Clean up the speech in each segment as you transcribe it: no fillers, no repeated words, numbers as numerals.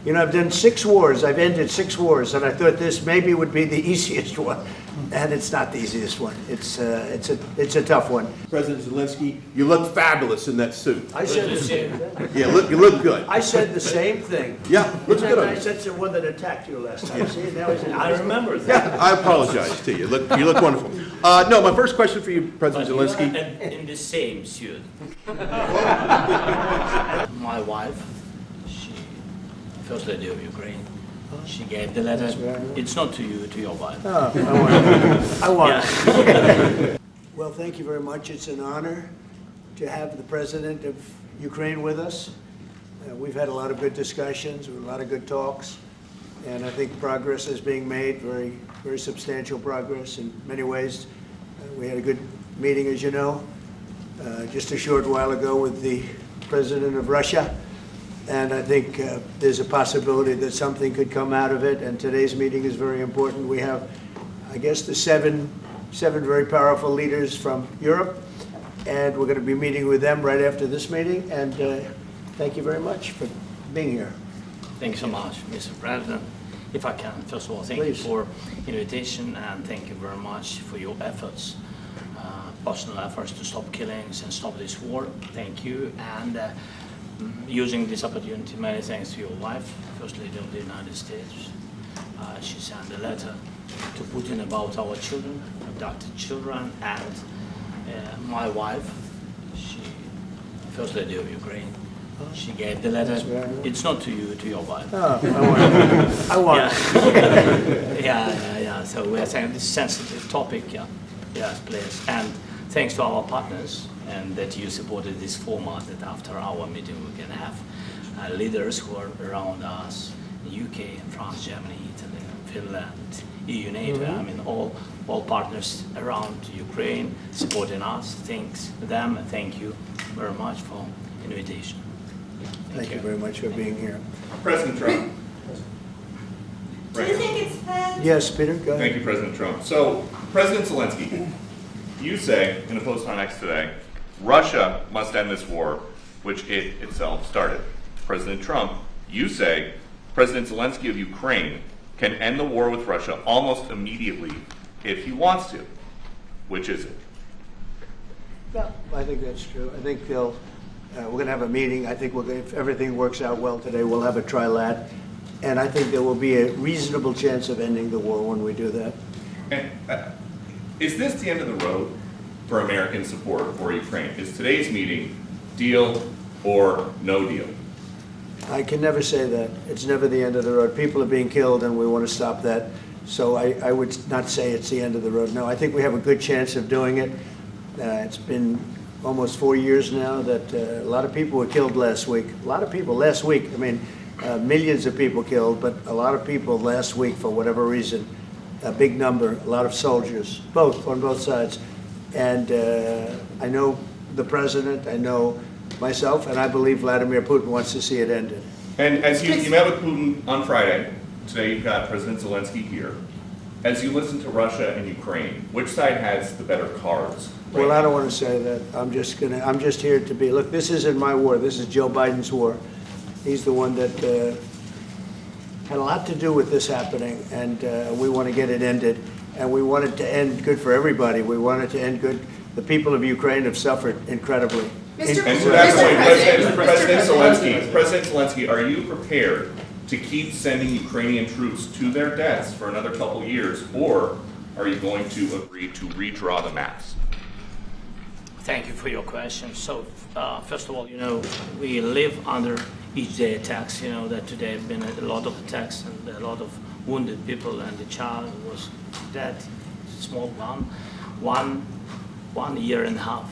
You know, I've done 6 wars. I've ended 6 wars, and I thought this maybe would be the easiest one, and it's not the easiest one. It's a tough one. President Zelensky, you look fabulous in that suit. I said the same thing. Yeah, you look good. I said the same thing. Yeah, looks Isn't good that on nice? you. That's the one that attacked you last time. See, now he's I remember that. I apologize to you. You look wonderful. No, my first question for you, President But Zelensky. you are in the same suit. My wife, she, First Lady of Ukraine, she gave the letter. It's not to you, to your wife. Oh, I want it. Well, thank you very much. It's an honor to have the President of Ukraine with us. We've had a lot of good discussions, a lot of good talks, and I think progress is being made, very, very substantial progress in many ways. We had a good meeting, as you know, just a short while ago with the President of Russia, and I think there's a possibility that something could come out of it, and today's meeting is very important. We have, I guess, the seven very powerful leaders from Europe, and we're going to be meeting with them right after this meeting, and thank you very much for being here. Thanks so much, Mr. President. If I can, first of all, thank Please. you for invitation, and thank you very much for your efforts, personal efforts to stop killings and stop this war. Thank you. And using this opportunity, many thanks to your wife, First Lady of the United States. She sent a letter to Putin about our children, abducted children, and my wife, she, First Lady of Ukraine, she gave the letter. It's not to you, to your wife. Oh, I want it. Yeah. So we're saying this sensitive topic, yes, please. And thanks to our partners, and that you supported this format, that after our meeting we can have leaders who are around us, UK, France, Germany, Italy, Finland, EU, NATO, I mean all partners around Ukraine supporting us. Thanks to them, and thank you very much for invitation. Thank you very much for being here. President Trump. Do you think it's fair? Yes, Peter, go ahead. Thank you, President Trump. So, President Zelensky, you say in a post on X today, Russia must end this war, which it itself started. President Trump, you say President Zelensky of Ukraine can end the war with Russia almost immediately if he wants to. Which is it? Yeah, I think that's true. I think we're going to have a meeting. I think if everything works out well today, we'll have a trilat. And I think there will be a reasonable chance of ending the war when we do that. And is this the end of the road for American support for Ukraine? Is today's meeting deal or no deal? I can never say that. It's never the end of the road. People are being killed, and we want to stop that. So I would not say it's the end of the road. No, I think we have a good chance of doing it. It's been almost 4 years now that a lot of people were killed last week. A lot of people last week. I mean, millions of people killed, but a lot of people last week for whatever reason. A big number, a lot of soldiers, on both sides. And I know the president, I know myself, and I believe Vladimir Putin wants to see it ended. And as you met with Putin on Friday, today you've got President Zelensky here. As you listen to Russia and Ukraine, which side has the better cards? Well, I don't want to say that. I'm just here to be, look, this isn't my war. This is Joe Biden's war. He's the one that had a lot to do with this happening, and we want to get it ended. And we want it to end good for everybody. We want it to end good. The people of Ukraine have suffered incredibly. And to that point, President Zelensky, are you prepared to keep sending Ukrainian troops to their deaths for another couple years, or are you going to agree to redraw the maps? Thank you for your question. So, first of all, we live under each day attacks. You know that today have been a lot of attacks and a lot of wounded people, and the child was dead, small one year and a half.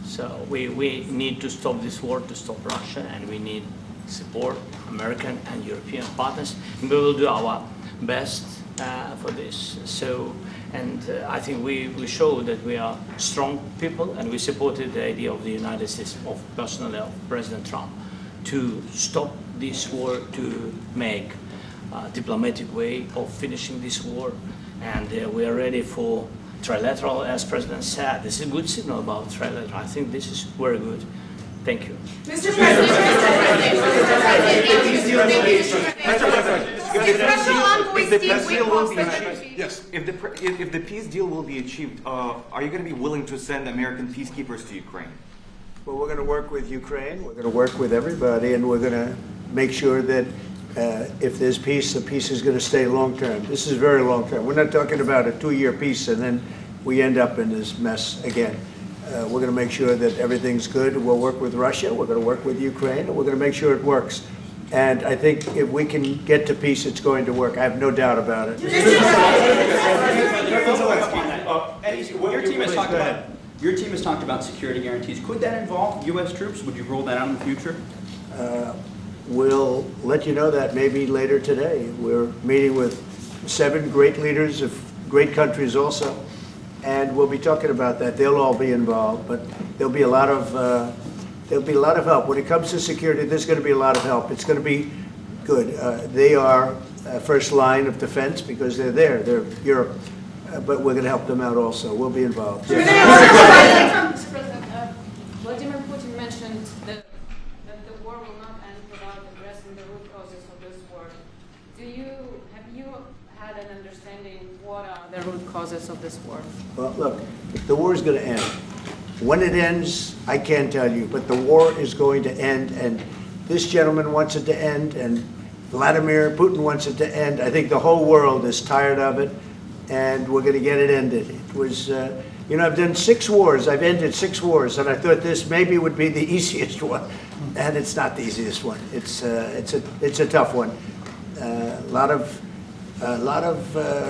So we need to stop this war, to stop Russia, and we need support American and European partners, and we will do our best for this. So, and I think we show that we are strong people, and we supported the idea of the United States, personally of President Trump, to stop this war, to make a diplomatic way of finishing this war, and we are ready for trilateral, as President said. This is a good signal about trilateral. I think this is very good. Thank you. Mr. President. If the peace deal will be achieved, are you going to be willing to send American peacekeepers to Ukraine? Well, we're going to work with Ukraine, we're going to work with everybody, and we're going to make sure that if there's peace, the peace is going to stay long-term. This is very long-term. We're not talking about a 2-year peace and then we end up in this mess again. We're going to make sure that everything's good. We'll work with Russia, we're going to work with Ukraine, and we're going to make sure it works. And I think if we can get to peace, it's going to work. I have no doubt about it. Your team has talked about security guarantees. Could that involve U.S. troops? Would you roll that out in the future? We'll let you know that maybe later today. We're meeting with 7 great leaders of great countries also, and we'll be talking about that. They'll all be involved, but there'll be a lot of help. When it comes to security, there's going to be a lot of help. It's going to be good. They are first line of defense because they're there. They're Europe. But we're going to help them out also. We'll be involved. Mr. President, Vladimir Putin mentioned that the war will not end without addressing the root causes of this war. Have you had an understanding what are the root causes of this war? Well, look, the war is going to end. When it ends, I can't tell you, but the war is going to end, and this gentleman wants it to end, and Vladimir Putin wants it to end. I think the whole world is tired of it, and we're going to get it ended. It was, I've done 6 wars. I've ended 6 wars, and I thought this maybe would be the easiest one, and it's not the easiest one. It's a tough one. A lot of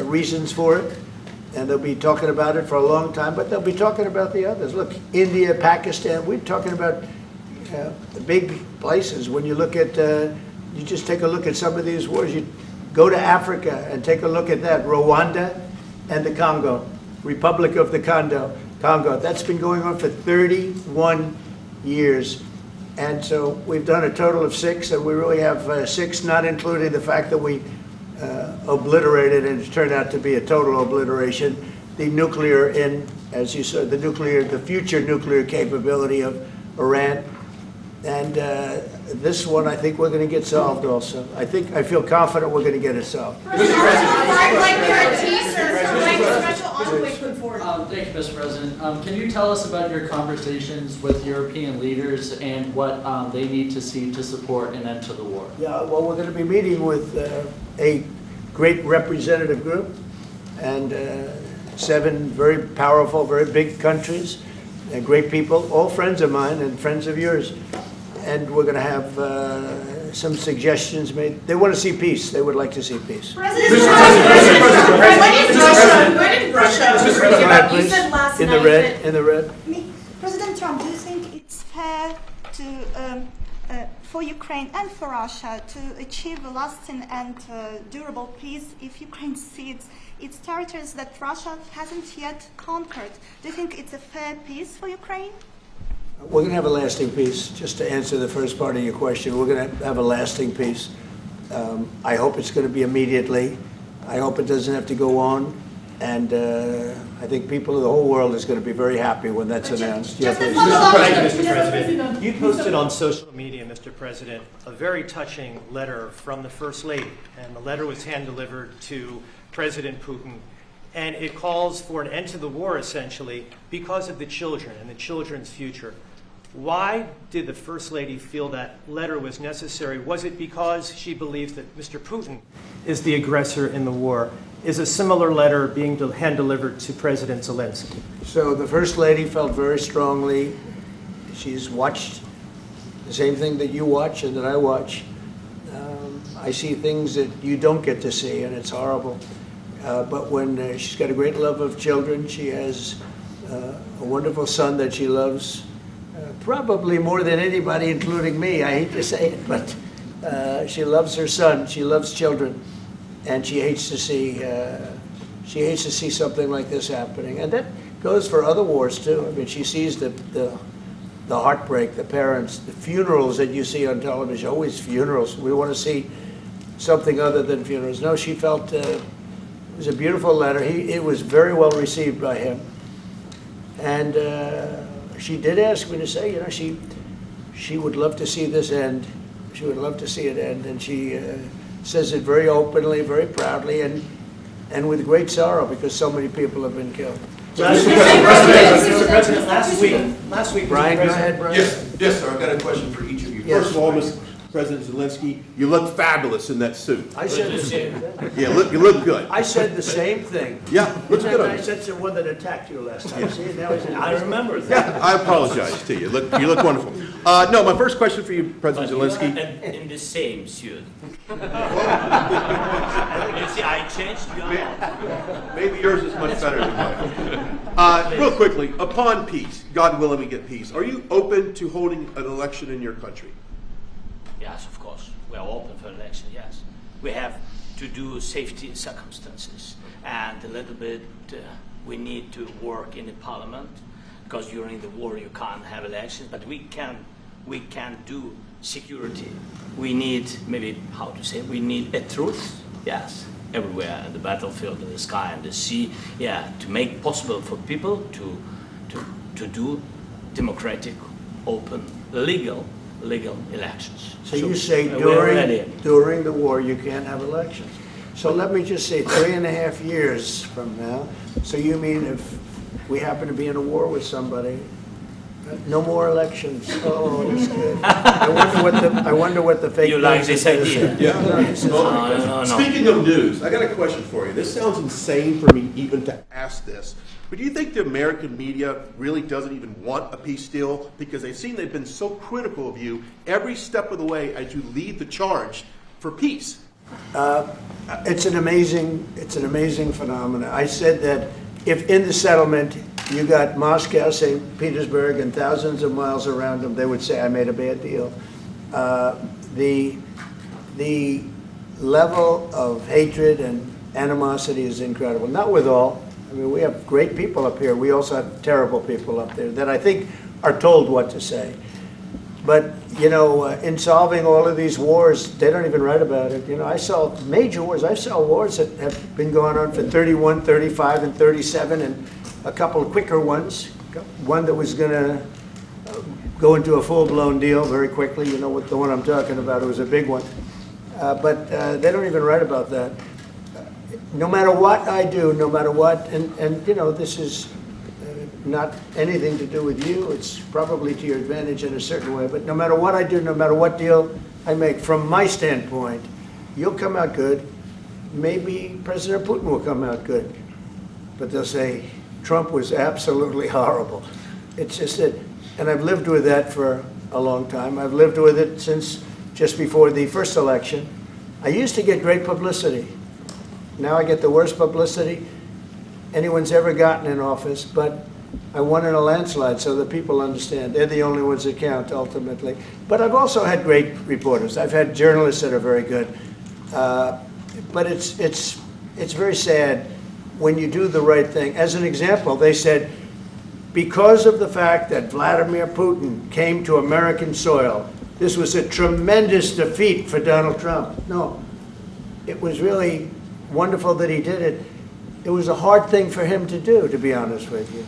reasons for it, and they'll be talking about it for a long time. But they'll be talking about the others. Look, India, Pakistan. We're talking about the big places. When you look at, you just take a look at some of these wars. You go to Africa and take a look at that. Rwanda and the Congo, Republic of the Congo. That's been going on for 31 years. And so we've done a total of 6, and we really have 6, not including the fact that we obliterated, and it turned out to be a total obliteration, the nuclear, as you said, the future nuclear capability of Iran. And this one, I think we're going to get solved also. I feel confident we're going to get it solved. Thank you, Mr. President. Can you tell us about your conversations with European leaders and what they need to see to support an end to the war? Yeah, well, we're going to be meeting with a great representative group and 7 very powerful, very big countries and great people, all friends of mine and friends of yours. And we're going to have some suggestions made. They want to see peace. They would like to see peace. President Trump, you said last In night the red, in the red. President Trump, do you think it's fair to, for Ukraine and for Russia to achieve a lasting and durable peace if Ukraine cedes its territories that Russia hasn't yet conquered? Do you think it's a fair peace for Ukraine? We're going to have a lasting peace. Just to answer the first part of your question, we're going to have a lasting peace. I hope it's going to be immediately. I hope it doesn't have to go on. And I think people of the whole world is going to be very happy when that's announced. Mr. President, you posted on social media, Mr. President, a very touching letter from the First Lady. And the letter was hand-delivered to President Putin. And it calls for an end to the war, essentially, because of the children and the children's future. Why did the First Lady feel that letter was necessary? Was it because she believes that Mr. Putin is the aggressor in the war? Is a similar letter being hand-delivered to President Zelensky? So the First Lady felt very strongly. She's watched the same thing that you watch and that I watch. I see things that you don't get to see, and it's horrible. But when she's got a great love of children, she has a wonderful son that she loves, probably more than anybody, including me. I hate to say it, but she loves her son. She loves children, and she hates to see something like this happening. And that goes for other wars too. I mean, she sees the heartbreak, the parents, the funerals that you see on television. Always funerals. We want to see something other than funerals. No, she felt. It was a beautiful letter. It was very well received by him. And she did ask me to say, she would love to see this end She would love to see it end, and she says it very openly, very proudly, and with great sorrow because so many people have been killed. Mr. President, last week, Brian, Mr. go ahead, President, Brian. Yes, sir, I've got a question for each of you. Yes. First of all, Mr. President Zelensky, you look fabulous in that suit. I said the same thing. Yeah, you look good. I said the same thing. Yeah, looks Isn't good that on nice? you. That's the one that attacked you last time. See, now he's in. I remember that. Yeah, I apologize to you. You look wonderful. No, my first question for you, President But you are Zelensky. in the same suit. You see, I changed you out. Maybe yours is much better than mine. Real quickly, upon peace, God willing we get peace, are you open to holding an election in your country? Yes, of course. We are open for election, yes. We have to do safety circumstances. And a little bit, we need to work in the parliament, because during the war you can't have elections, but we can do security. We need, maybe, how to say, we need a truth, yes, everywhere, in the battlefield, in the sky, and the sea, yeah, to make possible for people to do democratic, open, legal elections. So you say we're ready. during the war you can't have elections. So let me just say 3.5 years from now, so you mean if we happen to be in a war with somebody, no more elections? Oh, that's good. I wonder what the fake You like news this is idea? gonna say. No, this is No. Speaking of news, I got a question for you. This sounds insane for me even to ask this, but do you think the American media really doesn't even want a peace deal because they've been so critical of you every step of the way as you lead the charge for peace? It's an amazing phenomenon. I said that if in the settlement you got Moscow, St. Petersburg, and thousands of miles around them, they would say, I made a bad deal. The level of hatred and animosity is incredible. Not with all. I mean, we have great people up here. We also have terrible people up there that I think are told what to say. But, you know, in solving all of these wars, they don't even write about it. You know, I saw major wars. I saw wars that have been going on for 31, 35, and 37, and a couple of quicker ones. One that was going to go into a full-blown deal very quickly. You know what the one I'm talking about. It was a big one. But they don't even write about that. No matter what I do, no matter what, and you know, this is not anything to do with you. It's probably to your advantage in a certain way. But no matter what I do, no matter what deal I make, from my standpoint, you'll come out good. Maybe President Putin will come out good. But they'll say, Trump was absolutely horrible. It's just that, and I've lived with that for a long time. I've lived with it since just before the first election. I used to get great publicity. Now I get the worst publicity anyone's ever gotten in office, but I won in a landslide, so the people understand. They're the only ones that count, ultimately. But I've also had great reporters. I've had journalists that are very good. But it's very sad when you do the right thing. As an example, they said, because of the fact that Vladimir Putin came to American soil, this was a tremendous defeat for Donald Trump. No, it was really wonderful that he did it. It was a hard thing for him to do, to be honest with you.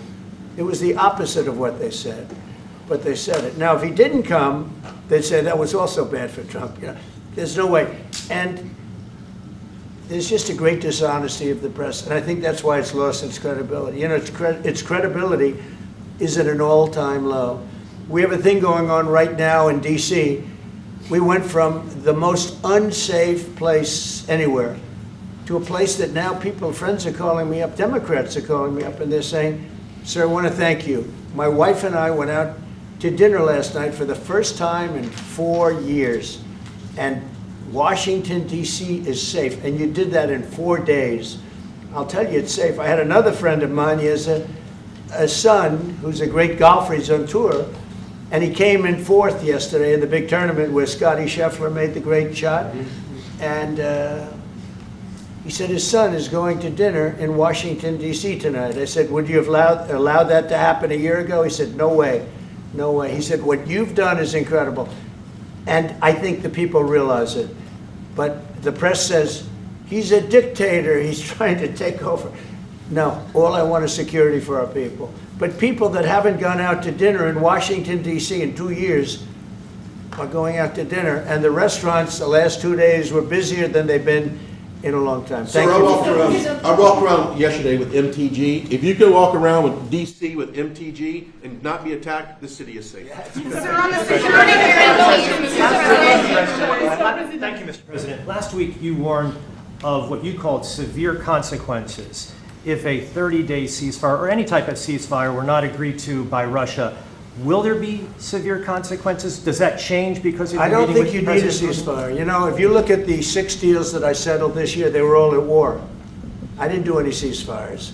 It was the opposite of what they said, but they said it. Now, if he didn't come, they'd say that was also bad for Trump. You know, there's no way. And there's just a great dishonesty of the press, and I think that's why it's lost its credibility. You know, its credibility is at an all-time low. We have a thing going on right now in D.C. We went from the most unsafe place anywhere to a place that now friends are calling me up, Democrats are calling me up, and they're saying, sir, I want to thank you. My wife and I went out to dinner last night for the first time in 4 years, and Washington, D.C. is safe, and you did that in 4 days. I'll tell you, it's safe. I had another friend of mine, he has a son who's a great golfer, he's on tour, and he came in fourth yesterday in the big tournament where Scotty Scheffler made the great shot, and he said his son is going to dinner in Washington, D.C. tonight. I said, would you have allowed that to happen a year ago? He said, no way, no way. He said, what you've done is incredible. And I think the people realize it. But the press says, he's a dictator, he's trying to take over. No, all I want is security for our people. But people that haven't gone out to dinner in Washington, D.C. in 2 years, are going out to dinner, and the restaurants the last 2 days were busier than they've been in a long time. Thank Sir, I you. walked around yesterday with MTG. If you could walk around with DC with MTG and not be attacked, the city is safe. Thank you, Mr. President. Last week, you warned of what you called severe consequences if a 30-day ceasefire or any type of ceasefire were not agreed to by Russia. Will there be severe consequences? Does that change because of I your don't meeting think you with need a President Putin? ceasefire. You know, if you look at the 6 deals that I settled this year, they were all at war. I didn't do any ceasefires.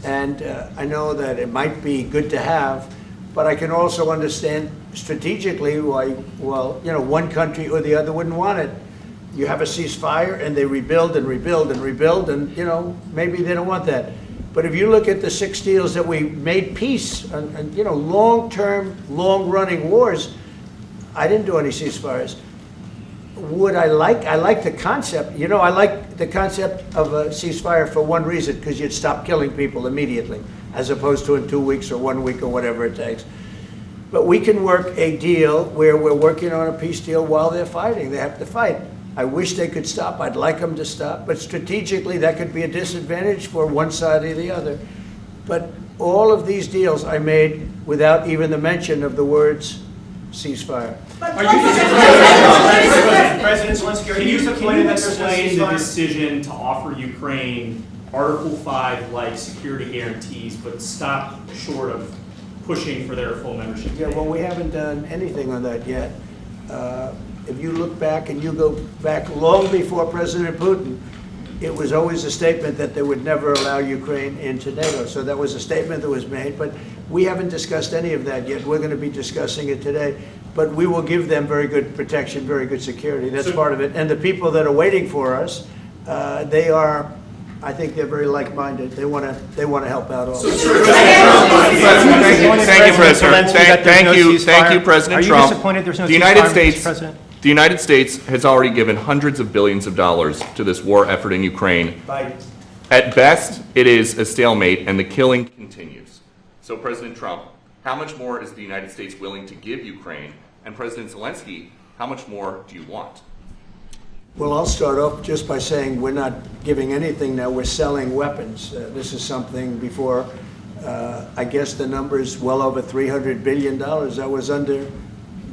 And I know that it might be good to have, but I can also understand strategically why, well, you know, one country or the other wouldn't want it. You have a ceasefire and they rebuild and rebuild and rebuild, and, you know, maybe they don't want that. But if you look at the 6 deals that we made peace and you know, long-term, long-running wars, I didn't do any ceasefires. Would I like the concept. You know, I like the concept of a ceasefire for one reason, because you'd stop killing people immediately, as opposed to in 2 weeks or 1 week or whatever it takes. But we can work a deal where we're working on a peace deal while they're fighting. They have to fight. I wish they could stop. I'd like them to stop. But strategically, that could be a disadvantage for one side or the other. But all of these deals I made without even the mention of the words ceasefire. President Zelensky, are Can you disappointed that there's no explain the ceasefire? decision to offer Ukraine Article 5-like security guarantees, but stop short of pushing for their full membership? Yeah, well, we haven't done anything on that yet. If you look back and you go back long before President Putin, it was always a statement that they would never allow Ukraine into NATO. So that was a statement that was made, but we haven't discussed any of that yet. We're going to be discussing it today. But we will give them very good protection, very good security. That's part of it. And the people that are waiting for us, they are, I think they're very like-minded. They want to help out also. Thank you, President. Thank you, President Trump. Are you disappointed there's no ceasefire, Mr. President? The United States has already given hundreds of billions of dollars to this war effort in Ukraine. At best, it is a stalemate, and the killing continues. So, President Trump, how much more is the United States willing to give Ukraine? And President Zelensky, how much more do you want? Well, I'll start off just by saying we're not giving anything now. We're selling weapons. This is something before, I guess the number is well over $300 billion. That was under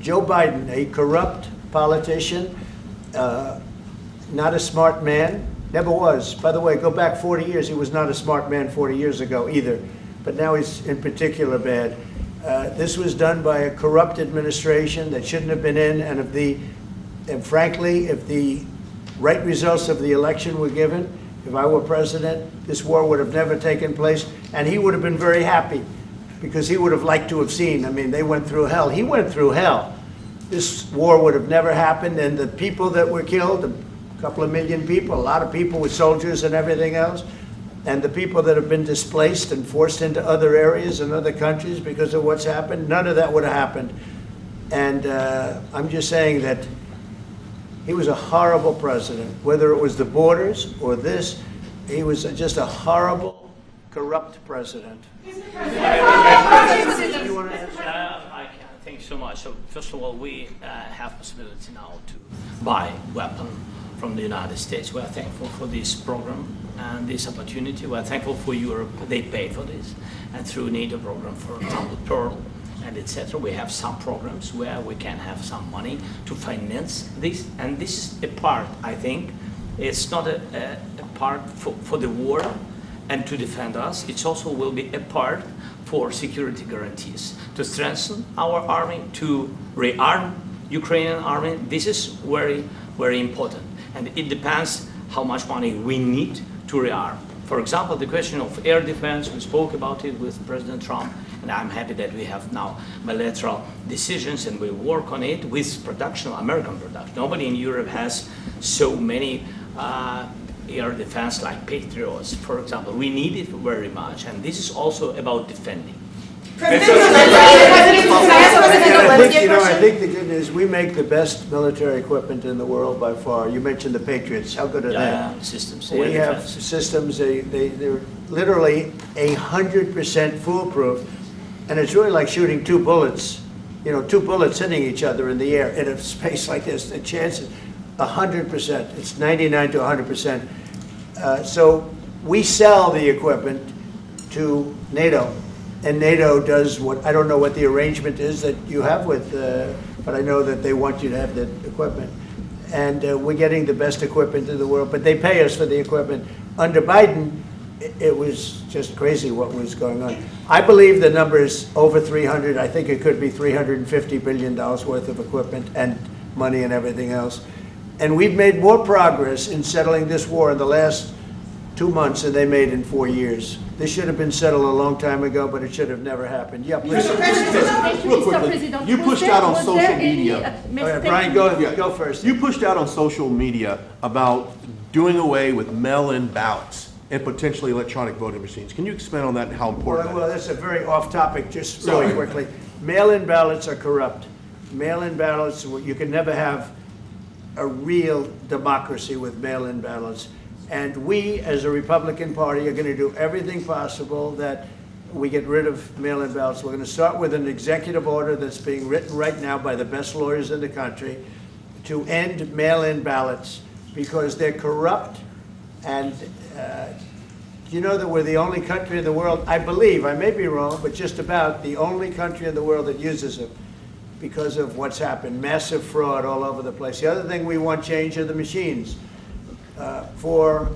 Joe Biden, a corrupt politician, not a smart man, never was. By the way, go back 40 years, he was not a smart man 40 years ago either, but now he's in particular bad. This was done by a corrupt administration that shouldn't have been in, and frankly, if the right results of the election were given, if I were president, this war would have never taken place, and he would have been very happy, because he would have liked to have seen. I mean, they went through hell. He went through hell. This war would have never happened, and the people that were killed, a couple of million people, a lot of people with soldiers and everything else, and the people that have been displaced and forced into other areas and other countries because of what's happened, none of that would have happened. And I'm just saying that he was a horrible president, whether it was the borders or this. He was just a horrible, corrupt president. I can. Thank you so much. So first of all, we have possibility now to buy weapon from the United States. We are thankful for this program and this opportunity. We are thankful for Europe. They pay for this. And through NATO program, for example, Pearl and etc., we have some programs where we can have some money to finance this. And this is a part, I think, it's not a part for the war and to defend us. It also will be a part for security guarantees, to strengthen our army, to rearm Ukrainian army. This is very, very important. And it depends how much money we need to rearm. For example, the question of air defense, we spoke about it with President Trump, and I'm happy that we have now bilateral decisions and we work on it with production, American production. Nobody in Europe has so many air defense like Patriots, for example. We need it very much, and this is also about defending. I think the good news, we make the best military equipment in the world by far. You mentioned the Patriots. How good are they? Systems. We have systems. They're literally 100% foolproof, and it's really like shooting 2 bullets two bullets hitting each other in the air in a space like this, the chance is 100%. It's 99 to 100%. So we sell the equipment to NATO, and NATO does what, I don't know what the arrangement is that you have with, but I know that they want you to have the equipment. And we're getting the best equipment in the world, but they pay us for the equipment. Under Biden, it was just crazy what was going on. I believe the number is over 300. I think it could be $350 billion worth of equipment and money and everything else. And we've made more progress in settling this war in the last 2 months than they made in 4 years. This should have been settled a long time ago, but it should have never happened. Yeah, please. Real quickly, you pushed out on social media. All right, Brian, go first. You pushed out on social media about doing away with mail-in ballots and potentially electronic voting machines. Can you expand on that and how important Well, that is? that's a very off-topic, just really quickly. Mail-in ballots are corrupt. Mail-in ballots, you can never have a real democracy with mail-in ballots. And we, as a Republican Party, are going to do everything possible that we get rid of mail-in ballots. We're going to start with an executive order that's being written right now by the best lawyers in the country to end mail-in ballots because they're corrupt. And you know that we're the only country in the world, I believe, I may be wrong, but just about the only country in the world that uses them because of what's happened, massive fraud all over the place. The other thing we want change are the machines. For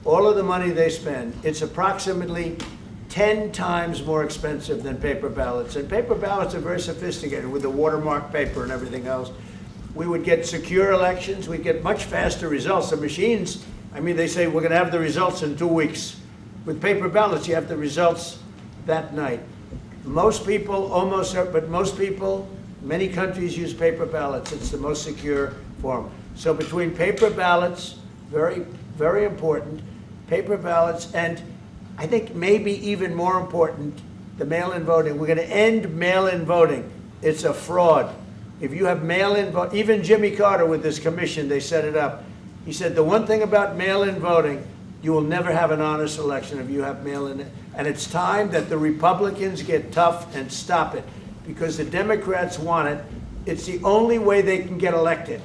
all of the money they spend, it's approximately 10 times more expensive than paper ballots. And paper ballots are very sophisticated with the watermark paper and everything else. We would get secure elections. We'd get much faster results. The machines, I mean, they say we're going to have the results in 2 weeks. With paper ballots, you have the results that night. Most people, but most people, many countries use paper ballots. It's the most secure form. So between paper ballots, very, very important, paper ballots, and I think maybe even more important, the mail-in voting. We're going to end mail-in voting. It's a fraud. If you have mail-in vote, even Jimmy Carter with this commission, they set it up. He said the one thing about mail-in voting, you will never have an honest election if you have mail-in. And it's time that the Republicans get tough and stop it because the Democrats want it. It's the only way they can get elected.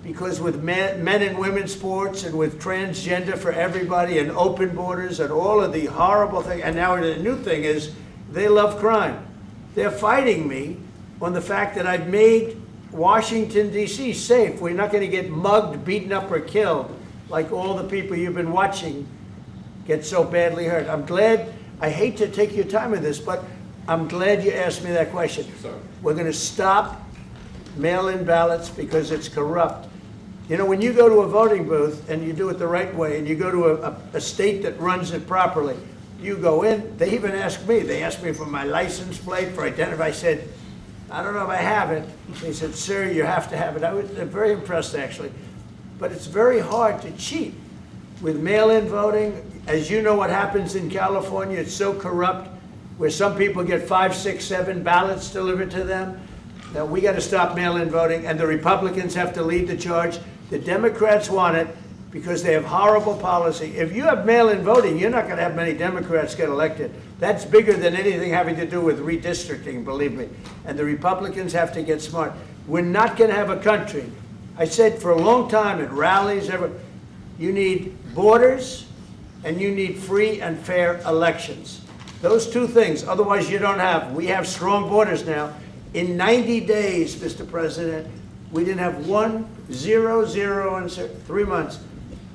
Because with men and women's sports and with transgender for everybody and open borders and all of the horrible things, and now the new thing is they love crime. They're fighting me on the fact that I've made Washington, D.C. safe. We're not going to get mugged, beaten up, or killed like all the people you've been watching get so badly hurt. I'm glad, I hate to take your time with this, but I'm glad you asked me that question. Sorry. We're going to stop mail-in ballots because it's corrupt. You know, when you go to a voting booth and you do it the right way and you go to a state that runs it properly, you go in, they even ask me, they asked me for my license plate, for identity. I said, I don't know if I have it. They said, sir, you have to have it. I was very impressed, actually. But it's very hard to cheat with mail-in voting. As you know what happens in California, it's so corrupt, where some people get 5, 6, 7 ballots delivered to them. Now, we got to stop mail-in voting, and the Republicans have to lead the charge. The Democrats want it because they have horrible policy. If you have mail-in voting, you're not going to have many Democrats get elected. That's bigger than anything having to do with redistricting, believe me. And the Republicans have to get smart. We're not going to have a country. I said for a long time at rallies, you need borders and you need free and fair elections. Those two things, otherwise you don't have. We have strong borders now. In 90 days, Mr. President, we didn't have 1, 0, 0 in 3 months.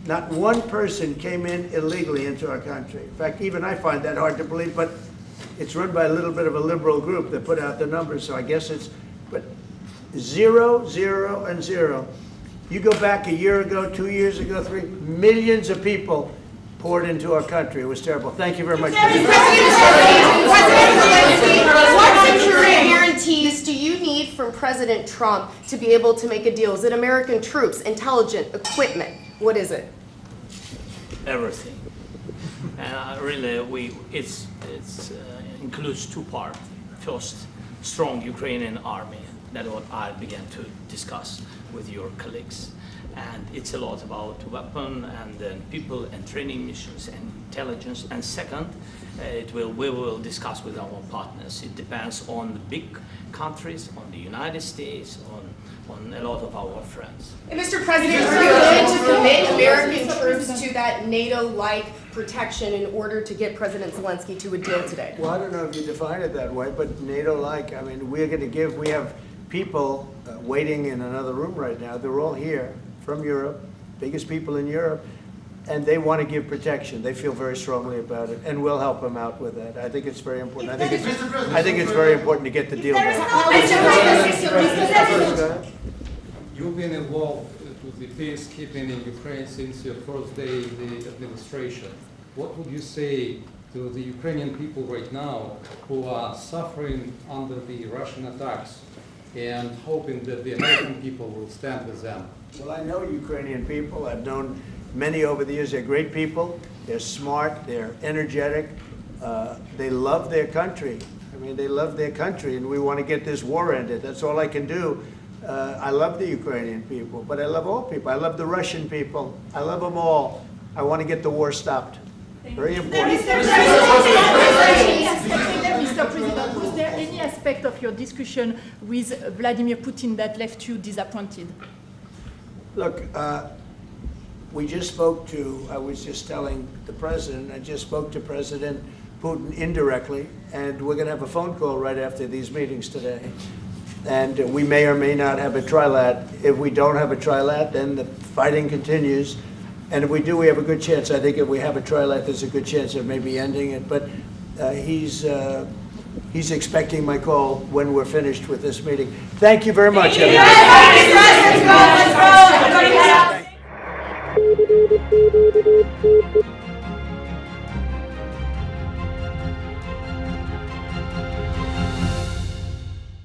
Not one person came in illegally into our country. In fact, even I find that hard to believe, but it's run by a little bit of a liberal group that put out the numbers, so I guess it's, but 0, 0, and 0. You go back a year ago, 2 years ago, 3, millions of people poured into our country. It was terrible. Thank you very much. What security guarantees do you need from President Trump to be able to make a deal? Is it American troops, intelligence, equipment? What is it? Everything. And really, it includes 2 parts. First, strong Ukrainian army. That's what I began to discuss with your colleagues. And it's a lot about weapon and then people and training missions and intelligence. And second, we will discuss with our partners. It depends on the big countries, on the United States, on a lot of our friends. And Mr. President, are you willing to commit American troops to that NATO-like protection in order to get President Zelensky to a deal today? Well, I don't know if you define it that way, but NATO-like, I mean, we have people waiting in another room right now. They're all here from Europe, biggest people in Europe, and they want to give protection. They feel very strongly about it, and we'll help them out with that. I think it's very important. I think it's very important to get the deal done. You've been involved with the peacekeeping in Ukraine since your first day in the administration. What would you say to the Ukrainian people right now who are suffering under the Russian attacks and hoping that the American people will stand with them? Well, I know Ukrainian people. I've known many over the years. They're great people. They're smart. They're energetic. They love their country. I mean, they love their country, and we want to get this war ended. That's all I can do. I love the Ukrainian people, but I love all people. I love the Russian people. I love them all. I want to get the war stopped. Very important. Mr. President, was there any aspect of your discussion with Vladimir Putin that left you disappointed? Look, we just spoke to, I was just telling the president, I just spoke to President Putin indirectly, and we're going to have a phone call right after these meetings today. And we may or may not have a trilat. If we don't have a trilat, then the fighting continues. And if we do, we have a good chance. I think if we have a trilat, there's a good chance of maybe ending it. But he's expecting my call when we're finished with this meeting. Thank you very much, everybody.